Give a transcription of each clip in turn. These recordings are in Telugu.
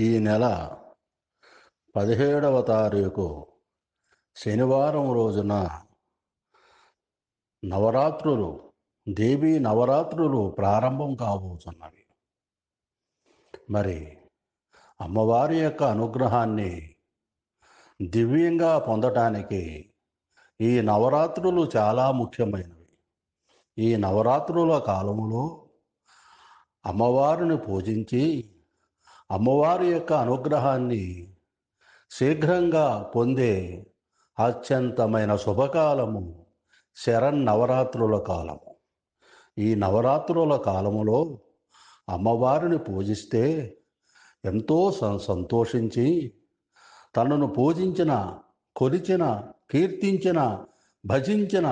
ఈ నెల 17వ తారీఖు శనివారం రోజున నవరాత్రులు దేవీ నవరాత్రులు ప్రారంభం కాబోతున్నవి. మరి అమ్మవారి యొక్క అనుగ్రహాన్ని దివ్యంగా పొందటానికి ఈ నవరాత్రులు చాలా ముఖ్యమైనవి. ఈ నవరాత్రుల కాలములో అమ్మవారిని పూజించి అమ్మవారి యొక్క అనుగ్రహాన్ని శీఘ్రంగా పొందే అత్యంతమైన శుభకాలము శరన్నవరాత్రుల కాలము. ఈ నవరాత్రుల కాలములో అమ్మవారిని పూజిస్తే ఎంతో సంతోషించి తనను పూజించిన, కొలిచిన, కీర్తించిన, భజించిన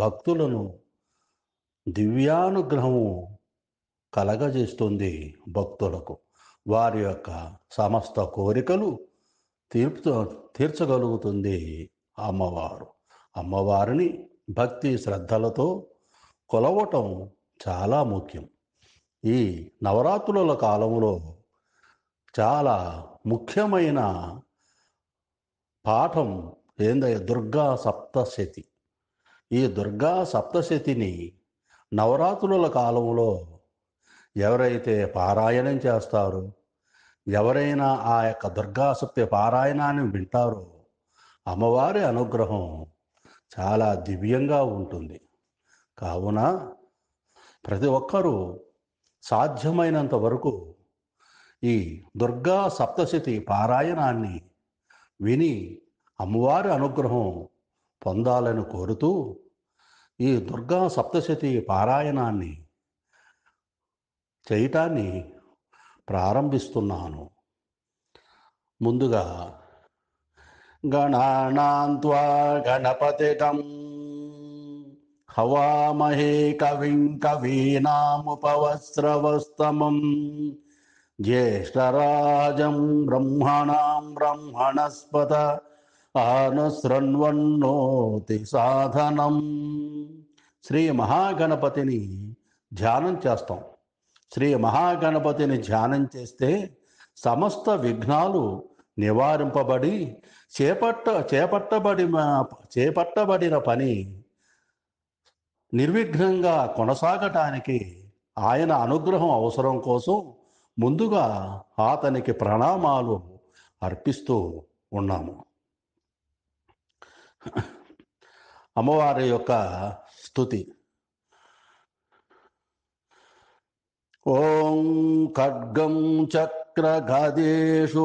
భక్తులను దివ్యానుగ్రహము కలగజేస్తుంది. భక్తులకు వారి యొక్క సమస్త కోరికలు తీర్చగలుగుతుంది అమ్మవారు. అమ్మవారిని భక్తి శ్రద్ధలతో కొలవటం చాలా ముఖ్యం. ఈ నవరాత్రుల కాలంలో చాలా ముఖ్యమైన పాఠం దుర్గా సప్తశతి. ఈ దుర్గా సప్తశతిని నవరాత్రుల కాలంలో ఎవరైతే పారాయణం చేస్తారో, ఎవరైనా ఆ యొక్క దుర్గా సప్త పారాయణాన్ని వింటారో అమ్మవారి అనుగ్రహం చాలా దివ్యంగా ఉంటుంది. కావున ప్రతి ఒక్కరూ సాధ్యమైనంత వరకు ఈ దుర్గా సప్తశతి పారాయణాన్ని విని అమ్మవారి అనుగ్రహం పొందాలని కోరుతూ ఈ దుర్గా సప్తశతి పారాయణాన్ని చేయటాన్ని ప్రారంభిస్తున్నాను. ముందుగా గణానాన్త్వా గణపతిగం హవామహే కవిం కవీనాముపవస్రవస్తమం జ్యేష్ఠరాజం బ్రహ్మణాం బ్రహ్మణస్పత ఆనశృణ్వన్నోతి సాధనం. శ్రీ మహాగణపతిని ధ్యానం చేస్తాం. శ్రీ మహాగణపతిని ధ్యానం చేస్తే సమస్త విఘ్నాలు నివారింపబడి చేపట్టబడిన పని నిర్విఘ్నంగా కొనసాగటానికి ఆయన అనుగ్రహం అవసరం కోసం ముందుగా అతనికి ప్రణామాలు అర్పిస్తూ ఉన్నాము. అమ్మవారి యొక్క స్తుతి. ఓం ఖడ్గం చక్ర గదేషు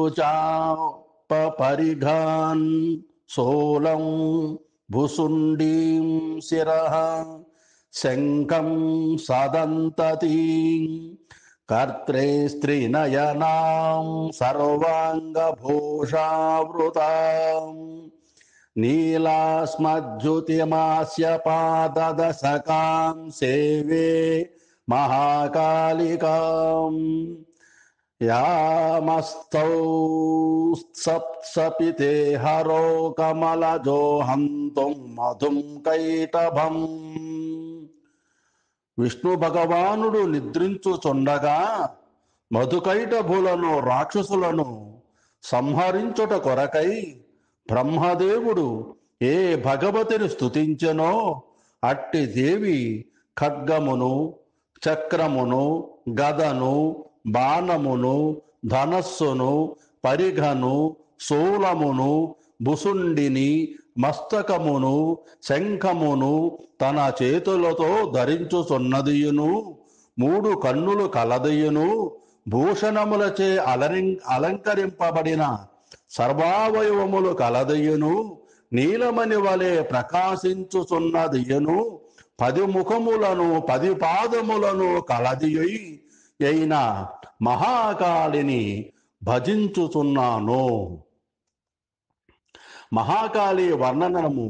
చాపరిఘాన్ సోలం భుసుండీం శిరః శంఖం సదంతతీం కర్త్రే స్త్రీనయనాం సర్వాంగభూషావృతాం నీలాస్మజ్జుతిమాస్య పాదదశకాం సేవే మహాకాళికాం యామస్తౌ సప్తపితే హరో కమలజో హంతుం మధుం కైటభం. విష్ణు భగవానుడు నిద్రించుచుండగా మధుకైటభులను రాక్షసులను సంహరించుట కొరకై బ్రహ్మదేవుడు ఏ భగవతిని స్తుతించెనో అట్టి దేవి ఖడ్గమును, చక్రమును, గదను, బాణమును, ధనస్సును, పరిఘను, శూలమును, భుసుండిని, మస్తకమును, శంఖమును తన చేతులతో ధరించుచున్నదియును, 3 కన్నులు కలదయును, భూషణములచే అలంకరింపబడిన సర్వావయవములు కలదయును, నీలమణి వలె ప్రకాశించుచున్నదియును, 10 ముఖములను 10 పాదములను కలదియై అయిన మహాకాళిని భజించుచున్నాను. మహాకాళి వర్ణనము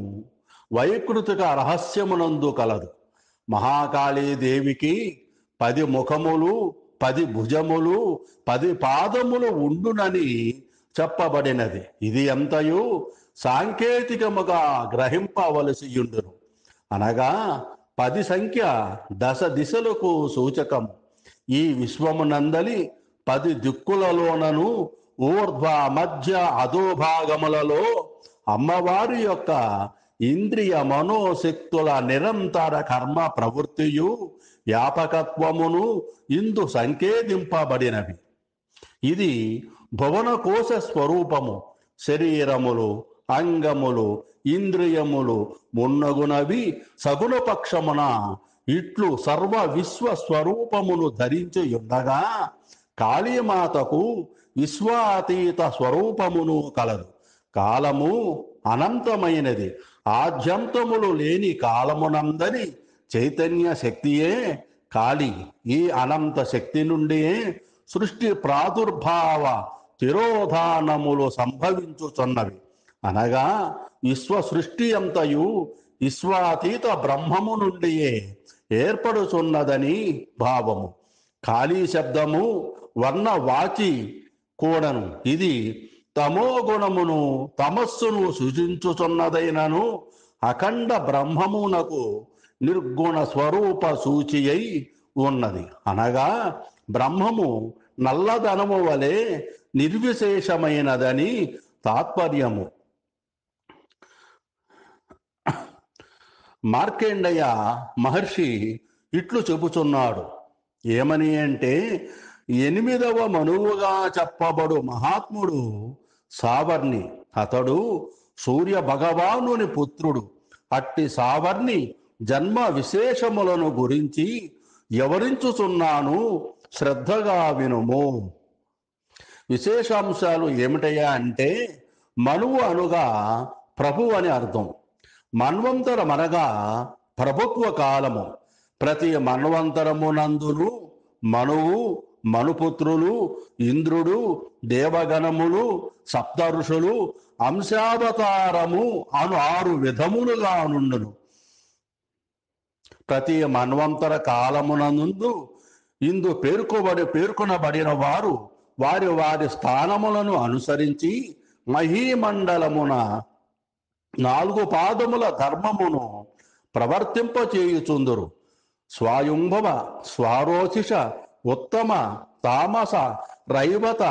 వైకృతిక రహస్యమునందు కలదు. మహాకాళీ దేవికి 10 ముఖములు, 10 భుజములు, 10 పాదములు ఉండునని చెప్పబడినది. ఇది ఎంతయు సాంకేతికముగా గ్రహింపవలసియుండును. అనగా 10 సంఖ్య దశ దిశలకు సూచకము. ఈ విశ్వమునందలి 10 దిక్కులలోనను ఊర్ధ్వ మధ్య అధోభాగములలో అమ్మవారి యొక్క ఇంద్రియ మనోశక్తుల నిరంతర కర్మ ప్రవృత్తియు వ్యాపకత్వమును ఇందు సంకేతింపబడినవి. ఇది భువనకోశ స్వరూపము. శరీరములు, అంగములు, ఇంద్రియములు మున్నగునవి సగుణపక్షమున ఇట్లు సర్వ విశ్వ స్వరూపమును ధరించి ఉండగా కాళీమాతకు విశ్వాతీత స్వరూపమును కలదు. కాలము అనంతమైనది. ఆద్యంతములు లేని కాలమునందని చైతన్య శక్తియే కాళీ. ఈ అనంత శక్తి నుండి సృష్టి ప్రాదుర్భావ తిరోధానములు సంభవించుచున్నవి. అనగా విశ్వ సృష్టి అంతయు విశ్వాతీత బ్రహ్మము నుండియే ఏర్పడుచున్నదని భావము. కాళీ శబ్దము వర్ణవాచి కూడను. ఇది తమో గుణమును తమస్సును సూచించుచున్నదైనను అఖండ బ్రహ్మమునకు నిర్గుణ స్వరూప సూచి అయి ఉన్నది. అనగా బ్రహ్మము నల్లధనము వలె నిర్విశేషమైనదని తాత్పర్యము. మార్కండేయ మహర్షి ఇట్లు చెబుచున్నాడు. ఏమని అంటే, 8వ మనువుగా చెప్పబడు మహాత్ముడు సావర్ణి. అతడు సూర్య భగవానుని పుత్రుడు. అట్టి సావర్ణి జన్మ విశేషములను గురించి వివరించుచున్నాను, శ్రద్ధగా వినుము. విశేషాంశాలు ఏమిటయ్యా అంటే, మనువు అనుగా ప్రభు అని అర్థం. మన్వంతరం అనగా ప్రభుత్వ కాలము. ప్రతి మన్వంతరమునందును మనువు, మనుపుత్రులు, ఇంద్రుడు, దేవగణములు, సప్త ఋషులు, అంశావతారము అను 6 విధములుగా నుండును. ప్రతి మన్వంతర కాలమునందు ఇందు పేర్కొనబడిన వారు వారి వారి స్థానములను అనుసరించి మహీమండలమున 4 పాదముల ధర్మమును ప్రవర్తింపచేయుచుందురు. స్వాయుంభవ, స్వారోచిష, ఉత్తమ, తామస, రైవత,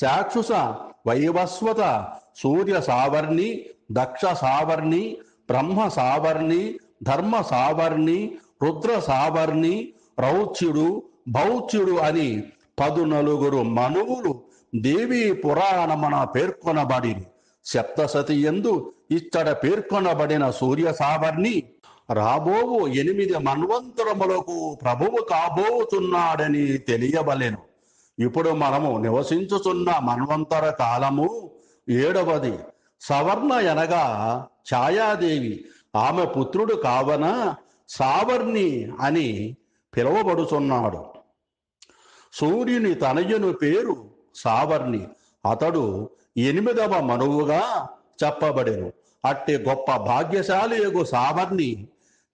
చాక్షుష, వైవస్వత, సూర్య సావర్ణి, దక్ష సావర్ణి, బ్రహ్మ సావర్ణి, ధర్మ సావర్ణి, రుద్ర సావర్ణి, రౌచ్యుడు, భౌచ్యుడు అని 14 మనువులు దేవీ పురాణమున పేర్కొనబడి సప్తసతి యందు ఇచ్చట పేర్కొనబడిన సూర్య సావర్ణి రాబోవు 8 మన్వంతరములకు ప్రభువు కాబోతున్నాడని తెలియవలెను. ఇప్పుడు మనము నివసించుచున్న మన్వంతర కాలము 7వది. సవర్ణ అనగా ఛాయాదేవి. ఆమె పుత్రుడు కావన సావర్ణి అని పిలువబడుచున్నాడు. సూర్యుని తనయుని పేరు సావర్ణి. అతడు 8వ మనువుగా చెప్పబడెను. అట్టి గొప్ప భాగ్యశాలియగు సావర్ణి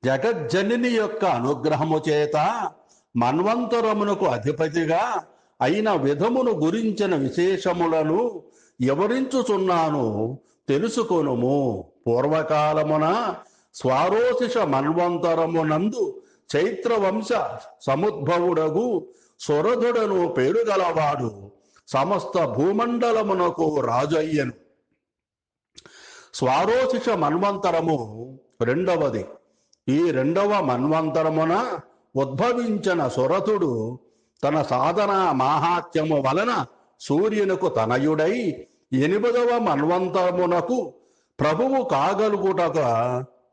జగజ్జనని యొక్క అనుగ్రహము చేత మన్వంతరమునకు అధిపతిగా అయిన విధమును గురించిన విశేషములను వివరించుచున్నాను, తెలుసుకొనుము. పూర్వకాలమున స్వారోచిష మన్వంతరమునందు చైత్రవంశ సముద్భవుడగు సురధుడను పేరుగలవాడు సమస్త భూమండలమునకు రాజు అయ్యను. స్వారోచిష మన్వంతరము 2వది. ఈ 2వ మన్వంతరమున ఉద్భవించిన సురథుడు తన సాధన మాహాత్మ్యము వలన సూర్యునకు తనయుడై 8వ మన్వంతరమునకు ప్రభువు కాగలుగుటక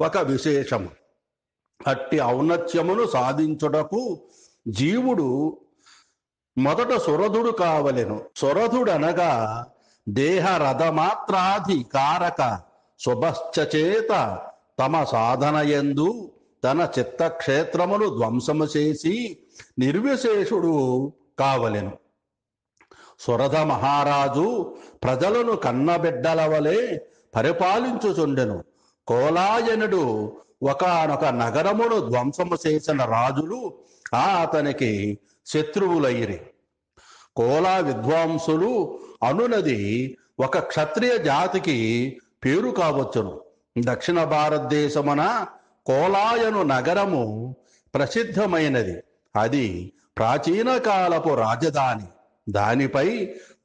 ఒక విశేషము. అట్టి ఔన్నత్యమును సాధించుటకు జీవుడు మొదట సురధుడు కావలెను. సురధుడనగా దేహ రథమాత్రాధికారక శుభశ్చచేత తమ సాధనయందు తన చిత్తక్షేత్రమును ధ్వంసము చేసి నిర్విశేషుడు కావలెను. సురధ మహారాజు ప్రజలను కన్నబిడ్డల వలె పరిపాలించుచుండెను. కోలాయనుడు ఒకానొక నగరమును ధ్వంసము చేసిన రాజులు అతనికి శత్రువులైరి. కోలా విద్వాంసులు అనునది ఒక క్షత్రియ జాతికి పేరు కావచ్చును. దక్షిణ భారతదేశమున కోలాయను నగరము ప్రసిద్ధమైనది. అది ప్రాచీన కాలపు రాజధాని. దానిపై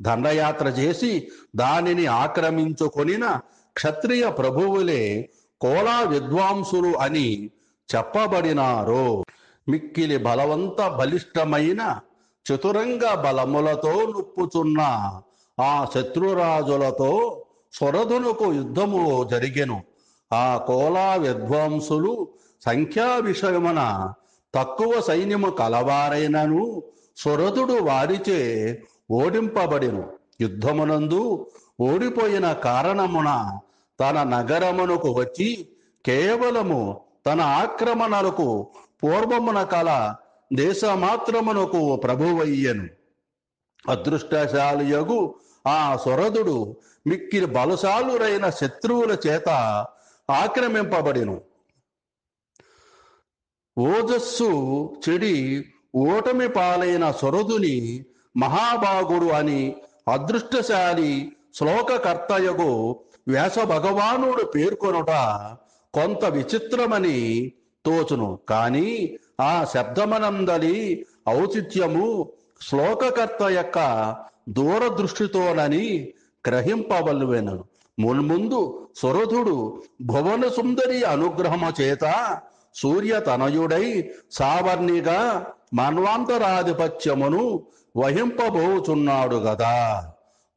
దండయాత్ర చేసి దానిని ఆక్రమించుకొనిన క్షత్రియ ప్రభువులే కోలా విద్వాంసులు అని చెప్పబడినారు. మిక్కిలి బలవంత బలిష్టమైన చతురంగ బలములతో నుప్పుచున్న ఆ శత్రురాజులతో సురధునకు యుద్ధము జరిగెను. ఆ కోలా విద్వాంసులు సంఖ్యా విషయమున తక్కువ సైన్యము కలవారైనను సురధుడు వారిచే ఓడింపబడెను. యుద్ధమునందు ఓడిపోయిన కారణమున తన నగరమునకు వచ్చి కేవలము తన ఆక్రమణలకు పూర్వమున కల దేశమాత్రమునకు ప్రభువయ్యెను. అదృష్టశాలియగు ఆ సురధుడు మిక్కిలి బలశాలురైన శత్రువుల చేత ఆక్రమింపబడెను. ఓజస్సు చెడి ఓటమి పాలైన సురధుని మహాభాగుడు అని అదృష్టశాలి శ్లోకకర్తయగు వ్యాస భగవానుడు పేర్కొనుట కొంత విచిత్రమని తోచును. కానీ ఆ శబ్దమనందలి ఔచిత్యము శ్లోకకర్త యొక్క దూరదృష్టితోనని గ్రహింపవలెను. మున్ముందు సురధుడు భువన సుందరి అనుగ్రహము చేత సూర్యతనయుడై సావర్ణిగా మన్వాంతరాధిపత్యమును వహింపబోచున్నాడు గదా.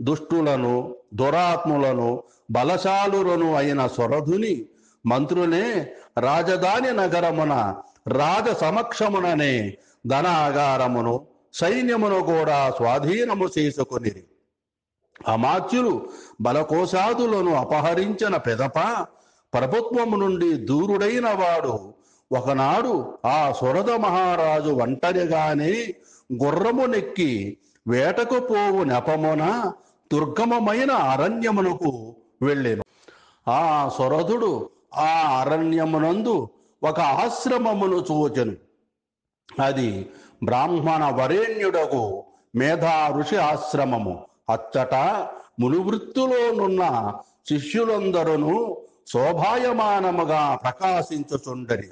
దుష్టులను దురాత్ములను బలశాలులను అయిన సురధుని మంత్రులే రాజధాని నగరమున రాజ సమక్షముననే ధనాగారమును సైన్యమును కూడా స్వాధీనము చేసుకొనిరి. అమాత్యులు బలకోశాదులను అపహరించిన పెదప ప్రభుత్వము నుండి దూరుడైన వాడు ఒకనాడు ఆ సురధ మహారాజు ఒంటరిగానే గుర్రము నెక్కి వేటకు పోవు నెపమున దుర్గమమైన అరణ్యమునకు వెళ్ళెను. ఆ సురధుడు ఆ అరణ్యమునందు ఒక ఆశ్రమమును చూచెను. అది బ్రాహ్మణ వరేణ్యుడకు మేధా ఋషి ఆశ్రమము. అచ్చట మునివృత్తిలోనున్న శిష్యులందరూ శోభాయమానముగా ప్రకాశించుచుండరి.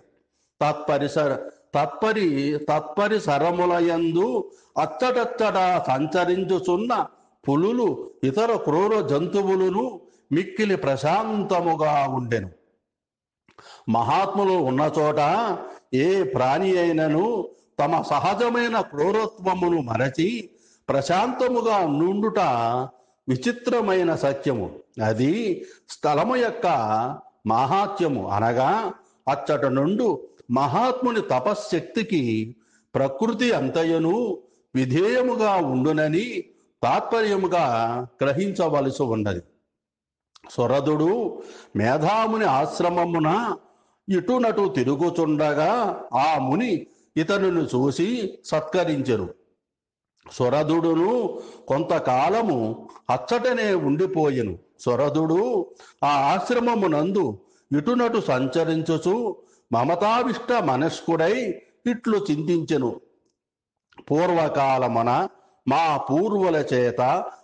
తత్పరి సరములయందు అచ్చటచ్చట సంచరించుచున్న పులులు ఇతర క్రూర జంతువులను మిక్కిలి ప్రశాంతముగా ఉండెను. మహాత్ములు ఉన్న చోట ఏ ప్రాణి అయినను తమ సహజమైన క్రూరత్వమును మరచి ప్రశాంతముగా నుండుట విచిత్రమైన సత్యము. అది స్థలము యొక్క మహాత్యము. అనగా అచ్చట నుండు మహాత్ముని తపశ్శక్తికి ప్రకృతి అంతయును విధేయముగా ఉండునని తాత్పర్యముగా గ్రహించవలసి ఉన్నది. సురధుడు మేధాముని ఆశ్రమమున ఇటునటు తిరుగుచుండగా ఆ ముని ఇతనును చూసి సత్కరించెను. సురధుడును కొంతకాలము అచ్చటనే ఉండిపోయెను. సురధుడు ఆ ఆశ్రమమునందు ఇటునటు సంచరించుచు మమతావిష్ట మనస్కుడై ఇట్లు చింతించెను. పూర్వకాలమున మా పూర్వుల చేత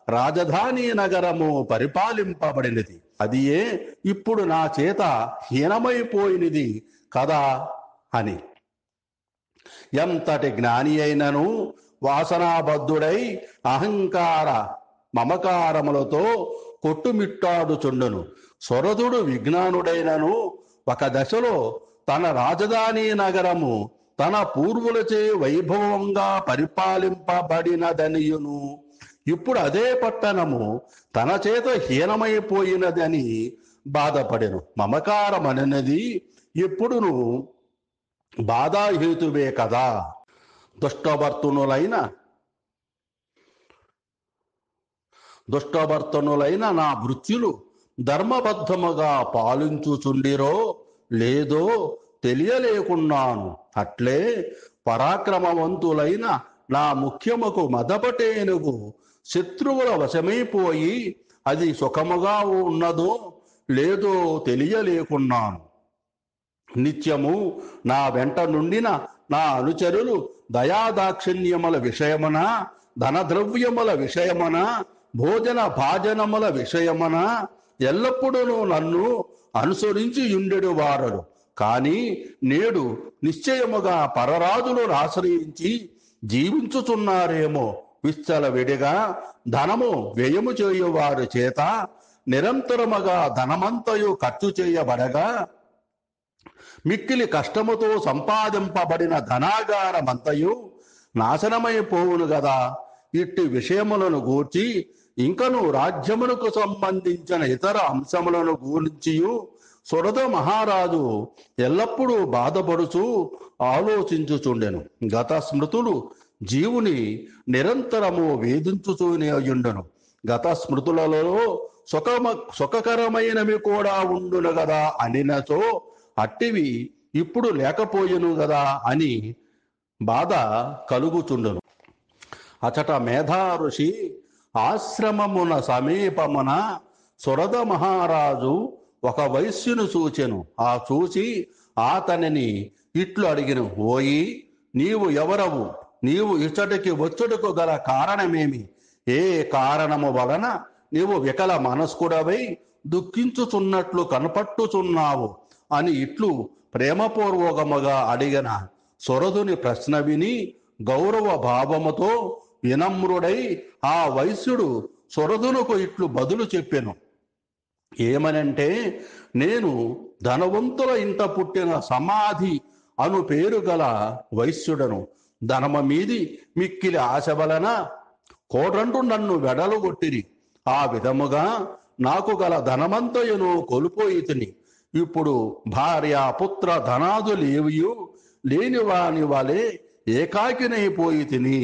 రాజధాని నగరము పరిపాలింపబడినది. అదియే ఇప్పుడు నా చేత హీనమైపోయినది కదా అని. ఎంతటి జ్ఞాని అయినను వాసనాబద్ధుడై అహంకార మమకారములతో కొట్టుమిట్టాడుచుండును. సురధుడు విజ్ఞానుడైనను ఒక దశలో తన రాజధాని నగరము తన పూర్వులచే వైభవంగా పరిపాలింపబడినదనియును ఇప్పుడు అదే పట్టణము తన చేత హీనమైపోయినదని బాధపడెను. మమకారమనది ఎప్పుడును బాధాహేతువే కదా. దుష్టవర్తనులైన నా భృత్యులు ధర్మబద్ధముగా పాలించుచుండిరో లేదో తెలియలేకున్నాను. అట్లే పరాక్రమవంతులైన నా ముఖ్యముకు మదపటేనుగు శత్రువుల వశమైపోయి అది సుఖముగా ఉన్నదో లేదో తెలియలేకున్నాను. నిత్యము నా వెంట నుండిన నా అనుచరులు దయాదాక్షిణ్యముల విషయమున, ధనద్రవ్యముల విషయమున, భోజన భాజనముల విషయమున ఎల్లప్పుడూ నన్ను అనుసరించి యుండెడు వారడు. కానీ నేడు నిశ్చయముగా పరరాజులను ఆశ్రయించి జీవించుచున్నారేమో విచ్చలవిడిగా ధనము వ్యయము చేయువారి చేత నిరంతరముగా ధనమంతయు ఖర్చు చేయబడగా మిక్కిలి కష్టముతో సంపాదింపబడిన ధనాగారమంతయు నాశనమైపోవును గదా. ఇట్టి విషయములను గూర్చి ఇంకను రాజ్యమునకు సంబంధించిన ఇతర అంశములను గూర్చియు సురద మహారాజు ఎల్లప్పుడూ బాధపడుచూ ఆలోచించుచుండెను. గత స్మృతులు జీవుని నిరంతరము వేధించుతూనేయుండెను. గత స్మృతులలో సుఖకరమైనవి కూడా ఉండును గదా అనినచో అట్టివి ఇప్పుడు లేకపోయెను గదా అని బాధ కలుగుచుండును. అచట మేధా ఋషి ఆశ్రమమున సమీపమున సురద మహారాజు ఒక వైశ్యును చూచెను. ఆ చూచి అతనిని ఇట్లు అడిగిను, ఓయి, నీవు ఎవరవు? నీవు ఇచ్చటికి వచ్చుటకు గల కారణమేమి? ఏ కారణము వలన నీవు వికల మనస్కుడవై దుఃఖించుచున్నట్లు కనపట్టుచున్నావు అని ఇట్లు ప్రేమపూర్వకముగా అడిగిన సురదుని ప్రశ్న విని గౌరవ భావముతో వినమ్రుడై ఆ వైశ్యుడు సురదునకు ఇట్లు బదులు చెప్పెను. ఏమనంటే, నేను ధనవంతుల ఇంట పుట్టిన సమాధి అను పేరు గల వైశ్యుడను. ధనమ మీది మిక్కిలి ఆశ వలన కోడంటు నన్ను వెడలుగొట్టిరి. ఆ విధముగా నాకు గల ధనమంతయును కోల్పోయితిని. ఇప్పుడు భార్య పుత్ర ధనాదులేవియు లేనివాని వలె ఏకాకినైపోయి తిని.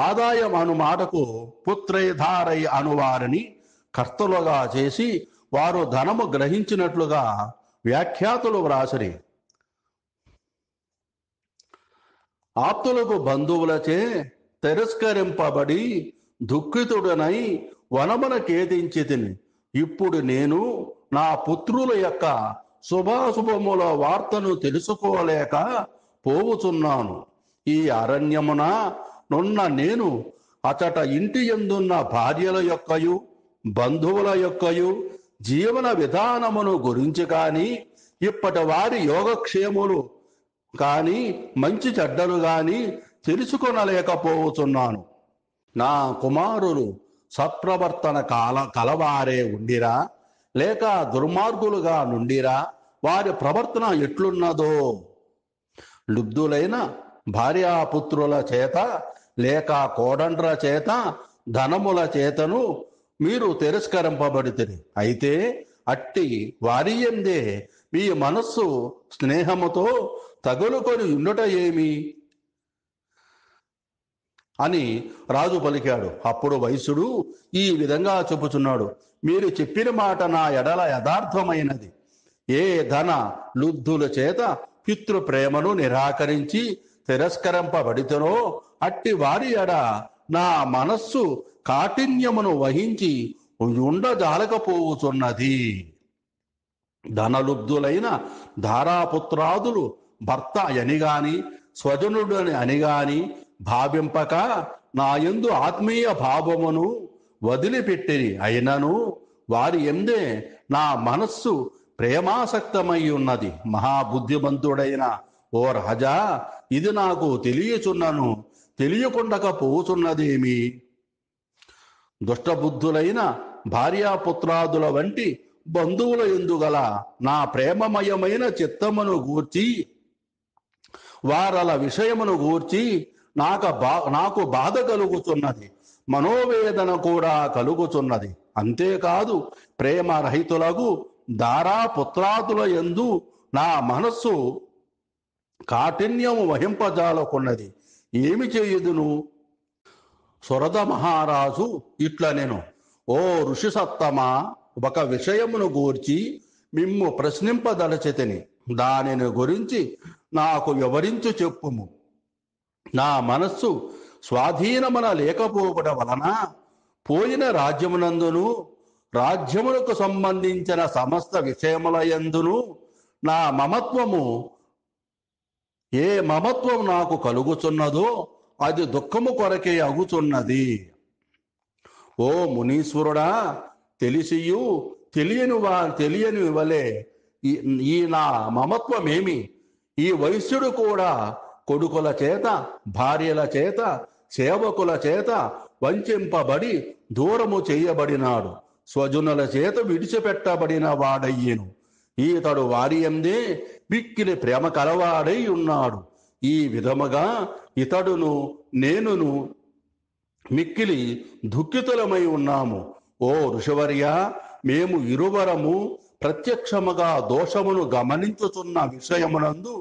ఆదాయం అను మాటకు పుత్రేధారై అనువారిని కర్తలుగా చేసి వారు ధనము గ్రహించినట్లుగా వ్యాఖ్యాతులు వ్రాసిరి. ఆప్తులకు బంధువులచే తిరస్కరింపబడి దుఃఖితుడనై వనమున కేతించి తిని. ఇప్పుడు నేను నా పుత్రుల యొక్క శుభాశుభముల వార్తను తెలుసుకోలేక పోవుచున్నాను. ఈ అరణ్యమున నున్న నేను అచట ఇంటి యందున్న భార్యల యొక్కయు బంధువుల యొక్కయు జీవన విధానమును గురించి కానీ ఇప్పటి వారి యోగక్షేములు కానీ మంచి చెడ్డలు కానీ తెలుసుకొనలేకపోతున్నాను. నా కుమారులు సత్ప్రవర్తన కలవారే ఉండిరా లేక దుర్మార్గులుగా నుండిరా? వారి ప్రవర్తన ఎట్లున్నదో లుబ్ధులైన భార్యాపుత్రుల చేత లేక కోడండ్ర చేత ధనముల చేతను మీరు తిరస్కరింపబడితిరి. అయితే అట్టి వారి యందే మీ మనస్సు స్నేహముతో తగులుకొని ఉండుట ఏమి అని రాజు పలికాడు. అప్పుడు వైశ్యుడు ఈ విధంగా చెప్పుచున్నాడు, మీరు చెప్పిన మాట నా ఎడల యథార్థమైనది. ఏ ధన లుబ్ధుల చేత పితృ ప్రేమను నిరాకరించి తిరస్కరింపబడితేనో అట్టి వారి ఎడ నా మనస్సు కాఠిన్యమును వహించి ఉండజాలకపోవుచున్నది. ధనలుబ్ధులైన ధారాపుత్రాదులు భర్త అని గాని స్వజనుడని అని గాని భావింపక నాయందు ఆత్మీయ భావమును వదిలిపెట్టిరి. అయినను వారి ఎందే నా మనస్సు ప్రేమాసక్తమై ఉన్నది. మహాబుద్ధిమంతుడైన ఓ రాజా, ఇది నాకు తెలియచున్నను, తెలియకుండకపోతున్నదేమి? దుష్టబుద్ధులైన భార్యాపుత్రాదుల వంటి బంధువుల ఎందుగల నా ప్రేమమయమైన చిత్తమును గూర్చి వారల విషయమును గూర్చి నాకు బాధ కలుగుతున్నది, మనోవేదన కూడా కలుగుతున్నది. అంతేకాదు ప్రేమరహితులకు దారాపుత్రాదుల యందు నా మనస్సు కాఠిన్యము వహింపజాలకున్నది. ఏమి చేయుదును? సురద మహారాజు ఇట్ల నేను, ఓ ఋషి సత్తమా, ఒక విషయమును గూర్చి మిమ్ము ప్రశ్నింపదలచితిని. దానిని గురించి నాకు వివరించి చెప్పుము. నా మనస్సు స్వాధీనమున లేకపోవడం వలన పోయిన రాజ్యమునందును రాజ్యములకు సంబంధించిన సమస్త విషయముల యందును నా మమత్వము ఏ మమత్వం నాకు కలుగుచున్నదో అది దుఃఖము కొరకే అగుచున్నది. ఓ మునీశ్వరుడా, తెలిసియు తెలియని వలె ఈ నా మమత్వమేమి? ఈ వైశ్యుడు కూడా కొడుకుల చేత భార్యల చేత సేవకుల చేత వంచింపబడి దూరము చేయబడినాడు. స్వజనుల చేత విడిచిపెట్టబడిన వాడయ్యేను. ఈతడు వారి యందే మిక్కిలి ప్రేమ కలవాడై ఉన్నాడు. ఈ విధముగా ఇతడును నేనును మిక్కిలి దుఃఖితులమై ఉన్నాము. ఓ ఋషివర్య, మేము ఇరువరము ప్రత్యక్షముగా దోషమును గమనించుచున్న విషయమునందు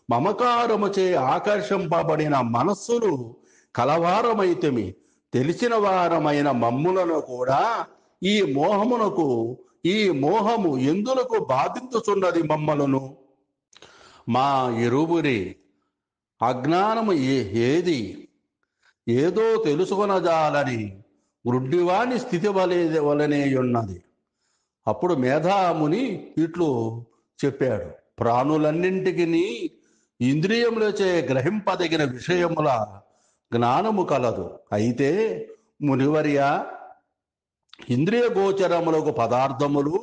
మమకారముచే ఆకర్షింపబడిన మనస్సులు కలవారమైతిమి. తెలిసిన వారమైన మమ్ములను కూడా ఈ మోహము ఎందులకు బాధించుచున్నది మమ్మలను? మా ఇరువురి అజ్ఞానము ఏది ఏదో తెలుసుకొనజాలని గ్రుడ్డివాని స్థితి వలనేయున్నది. అప్పుడు మేధాముని ఇట్లు చెప్పాడు: ప్రాణులన్నింటికి ఇంద్రియములచే గ్రహింపదగిన విషయముల జ్ఞానము కలదు. అయితే మునివర్య, ఇంద్రియ గోచరములకు పదార్థములు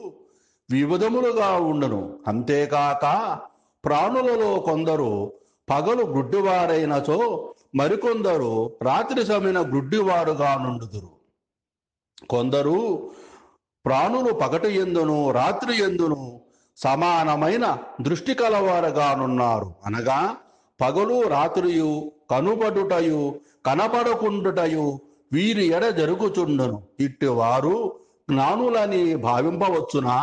వివిధములుగా ఉండును. అంతేకాక ప్రాణులలో కొందరు పగలు గుడ్డివారైనచో మరికొందరు రాత్రి సమయన గుడ్డివారుగా నుండుదురు. కొందరు ప్రాణులు పగటి యందును రాత్రి యందును సమానమైన దృష్టి కలవారుగానున్నారు. అనగా పగలు రాత్రియు కనుపడుటయు కనపడకుండుటయు వీరి ఎడ జరుగుచుండును. ఇట్టి వారు జ్ఞానులని భావింపవచ్చునా?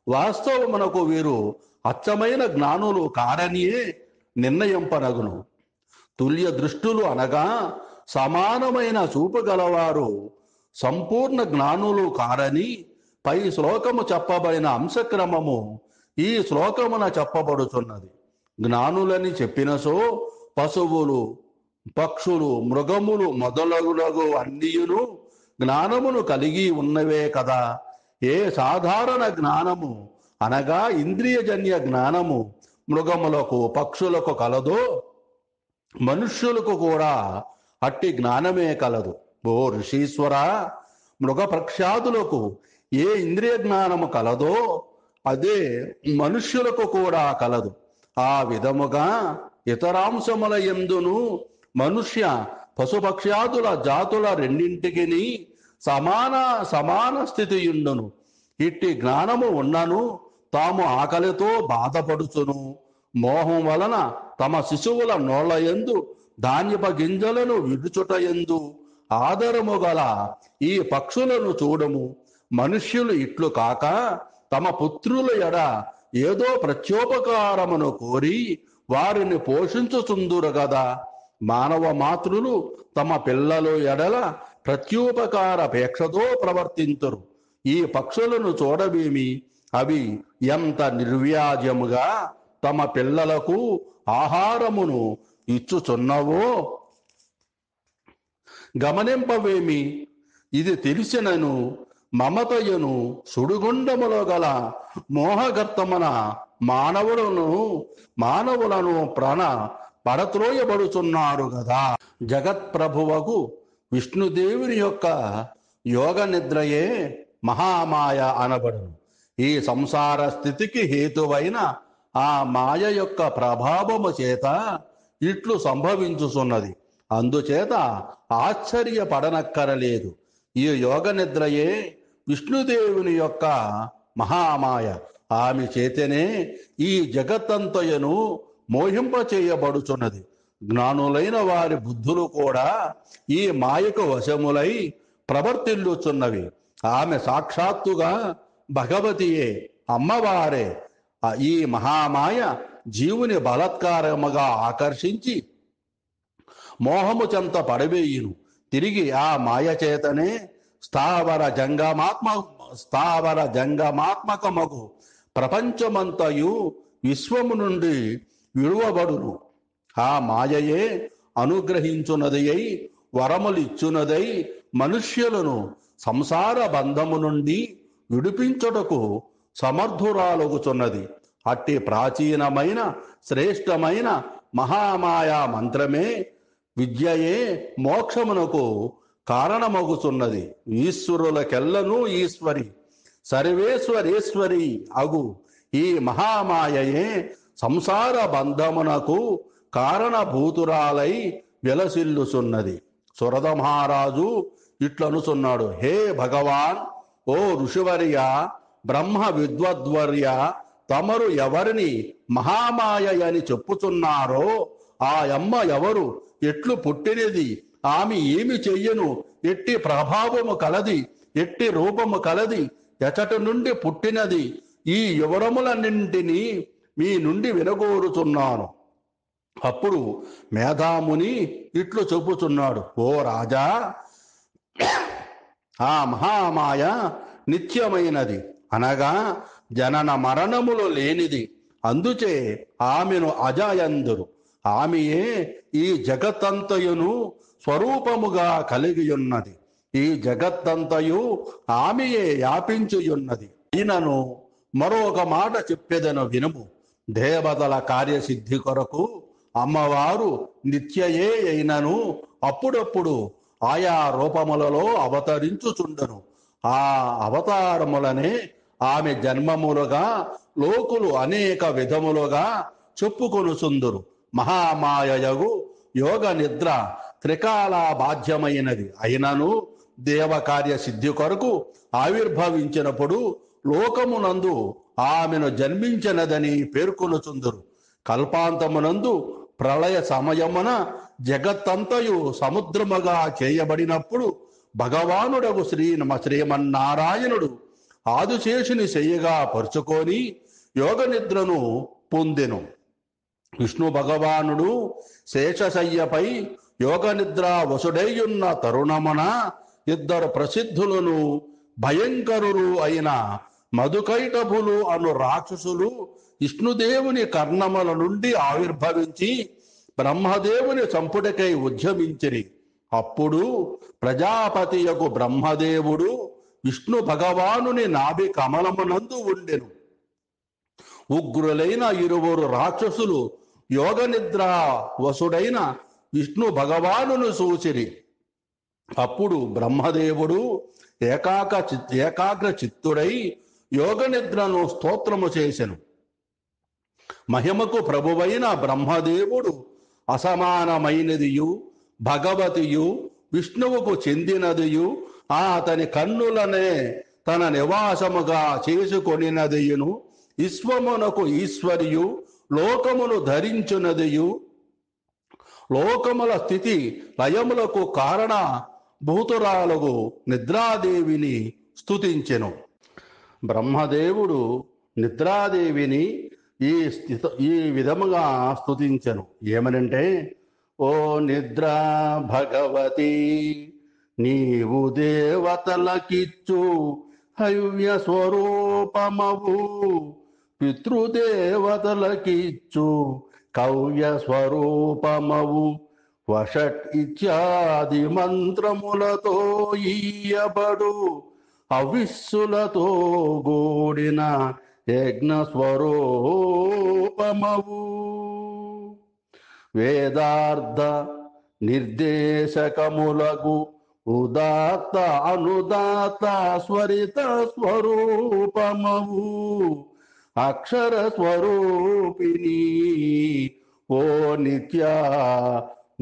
వాస్తవమునకు వీరు అచ్చమైన జ్ఞానులు కారనియే నిర్ణయింపనగును. తుల్య దృష్టులు అనగా సమానమైన చూపు గలవారు సంపూర్ణ జ్ఞానులు కారని పై శ్లోకము చెప్పబడిన అంశక్రమము ఈ శ్లోకమున చెప్పబడుచున్నది. జ్ఞానులని చెప్పినసో పశువులు, పక్షులు, మృగములు మొదలగునగు అన్నియును జ్ఞానమును కలిగి ఉన్నవే కదా. ఏ సాధారణ జ్ఞానము అనగా ఇంద్రియజన్య జ్ఞానము మృగములకు పక్షులకు కలదో మనుష్యులకు కూడా అట్టి జ్ఞానమే కలదు. ఓ ఋషీశ్వర, మృగ పక్షాదులకు ఏ ఇంద్రియ జ్ఞానము కలదో అదే మనుష్యులకు కూడా కలదు. ఆ విధముగా ఇతరాంశముల యందును మనుష్య పశుపక్ష్యాదుల జాతుల రెండింటికి సమాన స్థితి యుండును. ఇట్టి జ్ఞానము ఉన్నను తాము ఆకలితో బాధపడుచును. మోహం వలన తమ శిశువుల నోళ్లయందు ధాన్యప గింజలను విడుచుటయందు ఆదరము గల ఈ పక్షులను చూడము. మనుష్యులు ఇట్లు కాక తమ పుత్రుల ఎడ ఏదో ప్రత్యోపకారమును కోరి వారిని పోషించుచుందురు గదా. మానవ మాతృలు తమ పిల్లలు ఎడల ప్రత్యుపకారపేక్షతో ప్రవర్తింతురు. ఈ పక్షులను చూడవేమి, అవి ఎంత నిర్వ్యాజ్యముగా తమ పిల్లలకు ఆహారమును ఇచ్చుచున్నవో గమనింపవేమి. ఇది తెలిసినను మమతయును సుడిగుండములో గల మోహగర్తమున మానవులను ప్రాణ పడత్రోయబడుచున్నారు గదా. జగత్ప్రభువకు విష్ణుదేవుని యొక్క యోగ నిద్రయే మహామాయ అనబడును. ఈ సంసార స్థితికి హేతువైన ఆ మాయ యొక్క ప్రభావము చేత ఇట్లు సంభవించుచున్నది. అందుచేత ఆశ్చర్యపడనక్కరలేదు. ఈ యోగ నిద్రయే విష్ణుదేవుని యొక్క మహామాయ. ఆమె చేతనే ఈ జగత్తంతయును మోహింపచేయబడుచున్నది. జ్ఞానులైన వారి బుద్ధులు కూడా ఈ మాయకు వశములై ప్రవర్తిల్లుచున్నవి. ఆమె సాక్షాత్తుగా భగవతియే, అమ్మవారే. ఈ మహామాయ జీవుని బలత్కారముగా ఆకర్షించి మోహము చెంత పడవేయును. తిరిగి ఆ మాయ చేతనే స్థావర జంగమాత్మకమగు ప్రపంచమంతయు విశ్వము నుండి విడువబడును. ఆ మాయయే అనుగ్రహించున్నది అయి వరములిచ్చున్నదై మనుష్యులను సంసార బంధము నుండి విడిపించుటకు సమర్థురాలగుచున్నది. అట్టి ప్రాచీనమైన శ్రేష్టమైన మహామాయా మంత్రమే విద్యయే మోక్షమునకు కారణమగుచున్నది. ఈశ్వరులకెల్లను ఈశ్వరి, సర్వేశ్వరేశ్వరి అగు ఈ మహామాయయే సంసార బంధమునకు కారణభూతురాలై విలసిల్లుచున్నది. సురద మహారాజు ఇట్లనుచున్నాడు, హే భగవాన్, ఓ ఋషివర్య, బ్రహ్మ విద్వద్వర్య, తమరు ఎవరిని మహామాయ అని చెప్పుచున్నారో ఆ యమ్మ ఎవరు, ఎట్లు పుట్టినది, ఆమె ఏమి చెయ్యను, ఎట్టి ప్రభావము కలది, ఎట్టి రూపము కలది, ఎచటి నుండి పుట్టినది, ఈ వివరములన్నింటినీ మీ నుండి వినగోరుచున్నాను. అప్పుడు మేధాముని ఇట్లు చెప్పుచున్నాడు, ఓ రాజా, ఆ మహామాయ నిత్యమైనది, అనగా జనన మరణములు లేనిది. అందుచే ఆమెను అజయందురు. ఆమెయే ఈ జగత్తంతయును స్వరూపముగా కలిగియున్నది. ఈ జగత్తంతయు ఆమెయే వ్యాపించియున్నది. ఈయనను మరొక మాట చెప్పేదను వినుము. దేవతల కార్యసిద్ధి కొరకు అమ్మవారు నిత్యయే అయినను అప్పుడప్పుడు ఆయా రూపములలో అవతరించుచుండను. ఆ అవతారములనే ఆమె జన్మములుగా లోకులు అనేక విధములుగా చెప్పుకొనుచుందురు. మహామాయయగు యోగ నిద్ర త్రికాల బాధ్యమైనది అయినను దేవకార్య సిద్ధి కొరకు ఆవిర్భవించినప్పుడు లోకమునందు ఆమెను జన్మించినదని పేర్కొనుచుందురు. కల్పాంతమునందు ప్రళయ సమయమున జగత్తంతయు సముద్రముగా చేయబడినప్పుడు భగవానుడగు శ్రీమన్నారాయణుడు ఆదిశేషుని శయ్యగా పరుచుకొని యోగ నిద్రను పొందెను. విష్ణు భగవానుడు శేషశయ్యపై యోగ నిద్ర వసుడైయున్న తరుణమున ఇద్దరు ప్రసిద్ధులను భయంకరులు అయిన మధుకైటభులు అను రాక్షసులు విష్ణుదేవుని కర్ణముల నుండి ఆవిర్భవించి బ్రహ్మదేవుని చంపుటకై ఉద్యమించిరి. అప్పుడు ప్రజాపతియకు బ్రహ్మదేవుడు విష్ణు భగవానుని నాభి కమలమునందు ఉండెను. ఉగ్రులైన ఇరువురు రాక్షసులు యోగ నిద్ర వసుడైన విష్ణు భగవానును చూసిరి. అప్పుడు బ్రహ్మదేవుడు ఏకాగ్ర చిత్తుడై యోగ నిద్రను స్తోత్రము చేసెను. మహిమకు ప్రభువైన బ్రహ్మదేవుడు అసమానమైనదియు భగవతియు విష్ణువుకు చెందినదియు అతని కన్నులనే తన నివాసముగా చేసుకొనినదియును విశ్వమునకు ఈశ్వరియు లోకమును ధరించునదియు లోకముల స్థితి లయములకు కారణ భూతురాలుగు నిద్రాదేవిని స్తుతించెను. బ్రహ్మదేవుడు నిద్రాదేవిని ఈ విధముగా స్తుతించెను. ఏమనంటే, ఓ నిద్రా భగవతి, నీవు దేవతలకిచ్చు హవ్య స్వరూపమవు, పితృదేవతలకిచ్చు కవ్య స్వరూపమవు, వషట్ ఇత్యాది మంత్రములతో ఈయబడు అవిస్సులతో గూడిన యజ్ఞ స్వరూపమవు, వేదార్థ నిర్దేశకములగు ఉదాత్త అనుదాత్త స్వరిత స్వరూపమవు, అక్షర స్వరూపిణి ఓ నిత్య,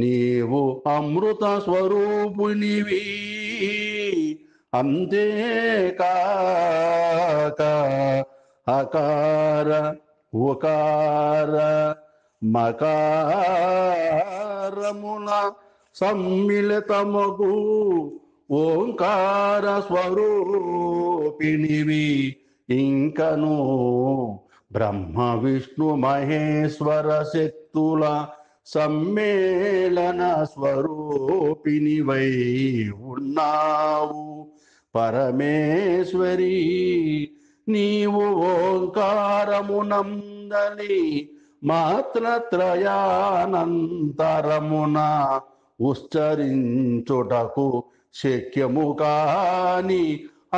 నీవు అమృత స్వరూపిణివి. అంతేకాక అకార ఉకార మకారముల సమ్మిళితమగు ఓంకార స్వరూపిణివి. ఇంకను బ్రహ్మ విష్ణు మహేశ్వర శక్తుల సమ్మేళన స్వరూపిణివై ఉన్నావు. పరమేశ్వరి, నీవు ఓంకారమునందని మాత్రత్రయానంతరమున ఉచ్చరించుటకు శక్యము కాని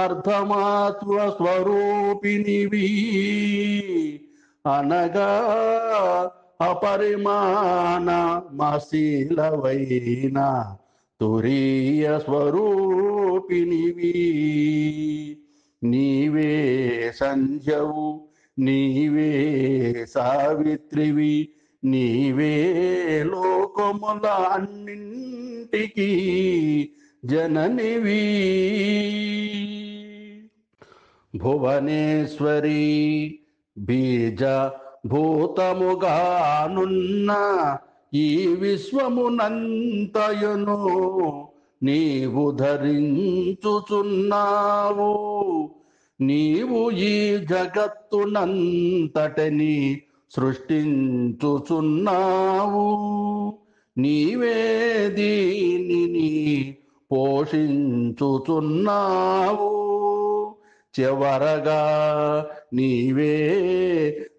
అర్ధమాత్మ స్వరూపిణివి, అనగా అపరిమాణ మశీలవైన తురీయ స్వరూపిణివి. నీవే సంధ్యవు, నీవే సావిత్రివి, నీవే లోకముల అన్నింటికి జననివి. భువనేశ్వరి బీజ భూతముగానున్న ఈ విశ్వమునంతయును నీవు ధరించుచున్నావు. నీవు ఈ జగత్తునంతటిని సృష్టించుచున్నావు. నీవే దీనిని పోషించుచున్నావు. చివరగా నీవే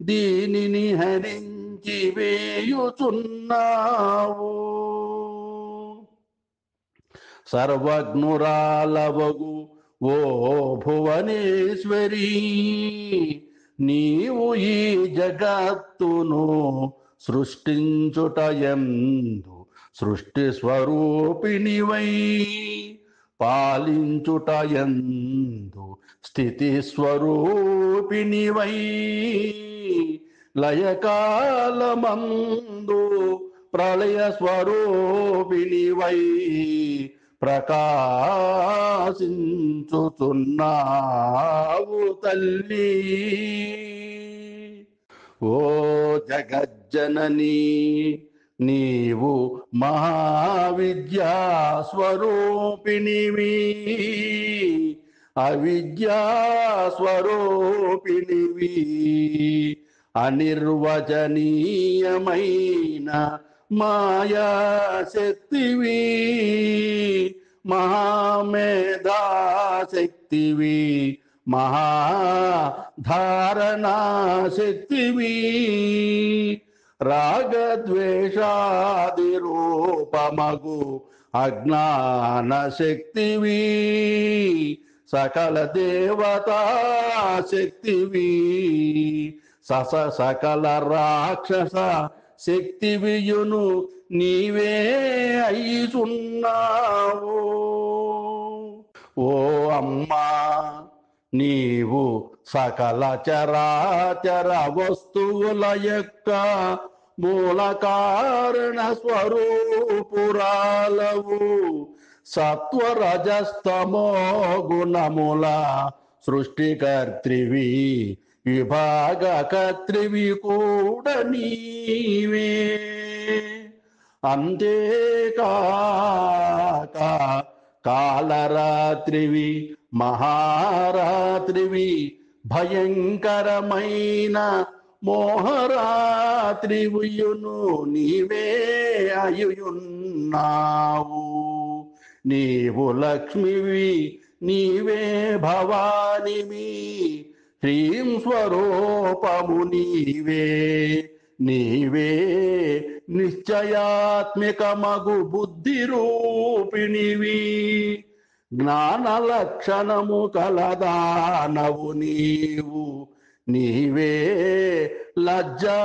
దీనిని హరించి వేయుచున్నావు. సర్వజ్ఞురాలవగు ఓ భువనేశ్వరి, నీవు ఈ జగత్తును సృష్టించుటయందు సృష్టి స్వరూపిణివై, పాలించుటయందు స్థితి స్వరూపిణివై, లయకాలమందు ప్రళయ స్వరూపిణివై ప్రకాశించుచున్నావు తల్లి. ఓ జగజ్జనని, నీవు మహావిద్యా స్వరూపిణివి, అవిద్యా స్వరూపిణివి, అనిర్వచనీయమైన మాయా శక్తివి, మహామేధాశక్తివి, మహాధారణా శక్తివి, రాగద్వేషాది రూపమగు అజ్ఞాన శక్తివి, సకల దేవతా శక్తివి, సకల రాక్షస శక్తివియును నీవే అయ్యుచున్నావు. ఓ అమ్మా, నీవు సకల చరాచర వస్తువుల యొక్క మూల కారణ స్వరూపురాలవు. సత్వరజస్తమో గుణముల సృష్టికర్త్రివి, విభాగకర్త్రివి కూడా నీవే. అంతేకాక కాలరాత్రివి, మహారాత్రివి, భయంకరమైన మోహరాత్రివియును నీవే అయున్నావు. నీవు లక్ష్మివి, నీవే భవానివి, హ్రీం స్వరూపము నీవే. నీవే నిశ్చయాత్మికమగు బుద్ధి రూపిణివి, జ్ఞాన లక్షణము కలదానవు నీవు. నీవే లజ్జా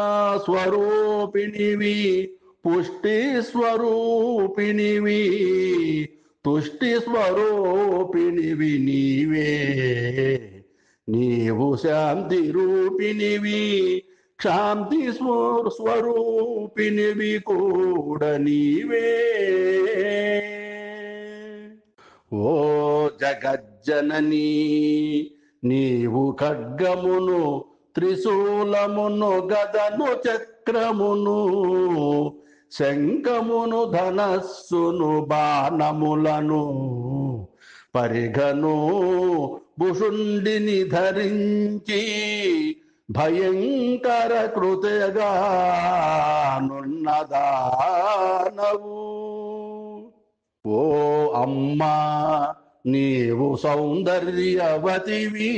స్వరూపిణివి, పుష్టి స్వరూపిణివి, తుష్టి స్వరూపిణివి నీవే. నీవు శాంతి రూపిణివి, శాంతి స్వరూపిణివి కూడా నీవే. ఓ జగజ్జనని, నీవు ఖడ్గమును, త్రిశూలమును, గదను, చక్రమును, శంఖమును, ధనస్సును, బాణములను, పరిఘను, భుషుండిని ధరించి భయంకర కృతగానున్నదానవు. ఓ అమ్మా, నీవు సౌందర్యవతివి,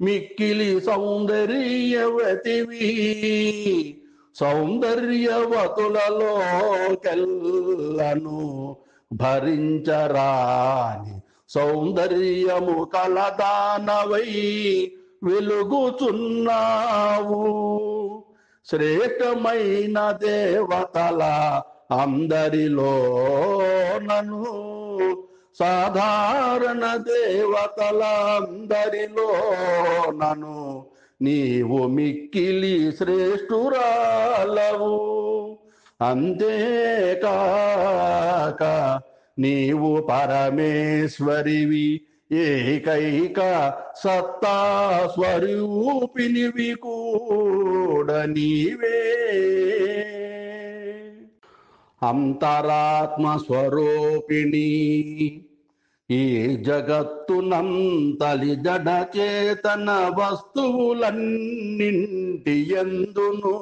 మిక్కిలి సౌందర్యవతివి, సౌందర్యవతులలో కెల్లను భరించరాని సౌందర్యము కలదానవై వెలుగుచున్నావు. శ్రేష్టమైన దేవతల అందరిలోనను, సాధారణ దేవతల అందరిలోనను నీవు మిక్కిలి శ్రేష్ఠురాలవు. అంతేకాక నీవు పరమేశ్వరివి, ఏకైక సత్తా స్వరూపినివి కూడా నీవే. అంతరాత్మ స్వరూపిణి, ఈ జగత్తునంతలి జడ చేతన వస్తువులన్నింటి యందును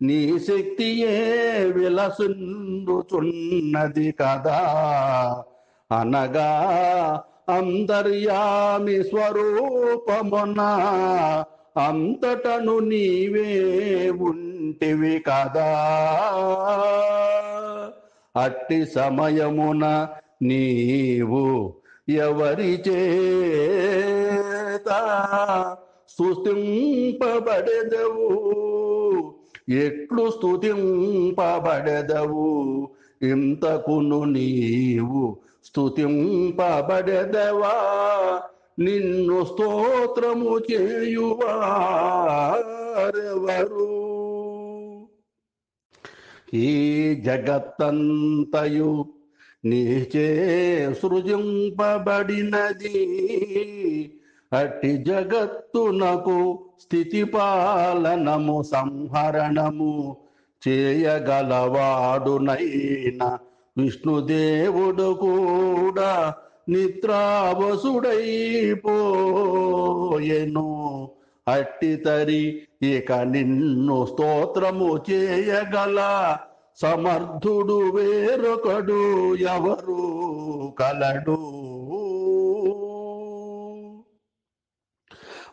నీ శక్తియే విలసిందుచున్నది కదా. అనగా అంతర్యామి స్వరూపమున అంతటను నీవే ఉంటివి కదా. అట్టి సమయమున నీవు ఎవరి చేత స్తుతింపబడెదవు, ఎట్లు స్తుతింపబడెదవు? ఇంతకును నీవు స్తుతింపబడెదవా? నిన్ను స్తోత్రము చేయువారెవరు? ఈ జగత్తంతయు నీచే సృజింపబడినది. అట్టి జగత్తునకు స్థితి పాలనము సంహరణము చేయగలవాడునైన విష్ణుదేవుడు కూడా నిద్రావసుడైపోయెను. అట్టి తరి ఇక నిన్ను స్తోత్రము చేయగల సమర్థుడు వేరొకడు ఎవరు కలడు?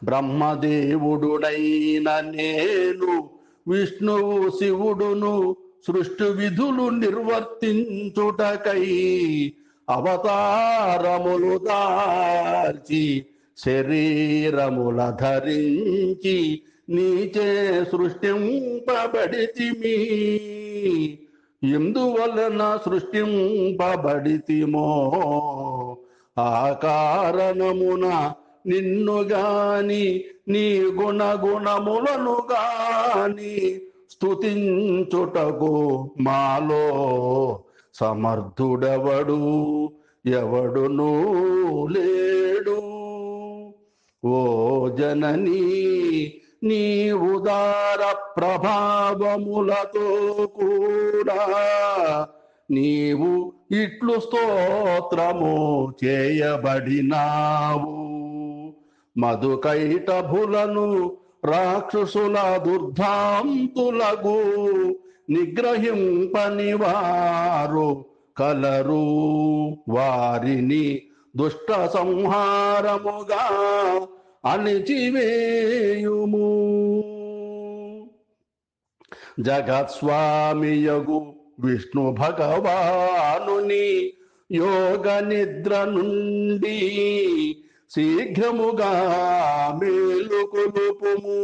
బ్రహ్మదేవుడునైన నేను విష్ణువు శివుడును సృష్టి విధులు నిర్వర్తించుటకై అవతారములు దాల్చి శరీరముల ధరించి నీచే సృష్టింపబడితిమి. ఎందువలన సృష్టింపబడితిమో ఆ కారణమున నిన్ను గాని నీ గుణగుణములను గాని స్తుతించుటకు మాలో సమర్థుడెవడు? ఎవడునూ లేడు. ఓ జననీ, నీ ఉదార ప్రభావములతో కూడా నీవు ఇట్లు స్తోత్రము చేయబడినావు. మధుకైటభులను రాక్షసుల దుర్ధాంతులగు నిగ్రహింపని వారు కలరు. వారిని దుష్ట సంహారముగా అణిచివేయుము. జగత్స్వామియగు విష్ణు భగవానుని యోగ నిద్ర నుండి శీఘ్రముగా మేలుకొలుపుము.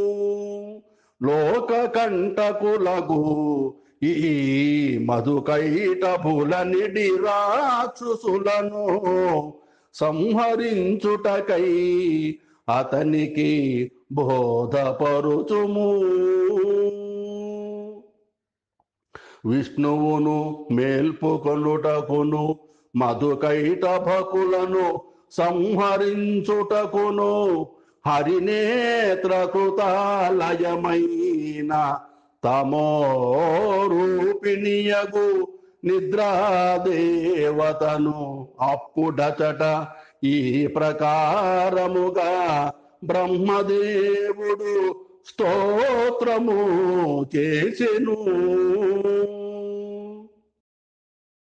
లోక కంటకులగు ఈ మధుకైటభులనిడి రాక్షసులను సంహరించుటకై అతనికి బోధపరుచుము. విష్ణువును మేల్పుకొనుటకును మధుకైటభకులను సంహరించుటకును హరినేత్రకృతాలయమైన తమోరూపిణియగు నిద్రాదేవతను అప్పుడచట ఈ ప్రకారముగా బ్రహ్మదేవుడు స్తోత్రము చేసెను.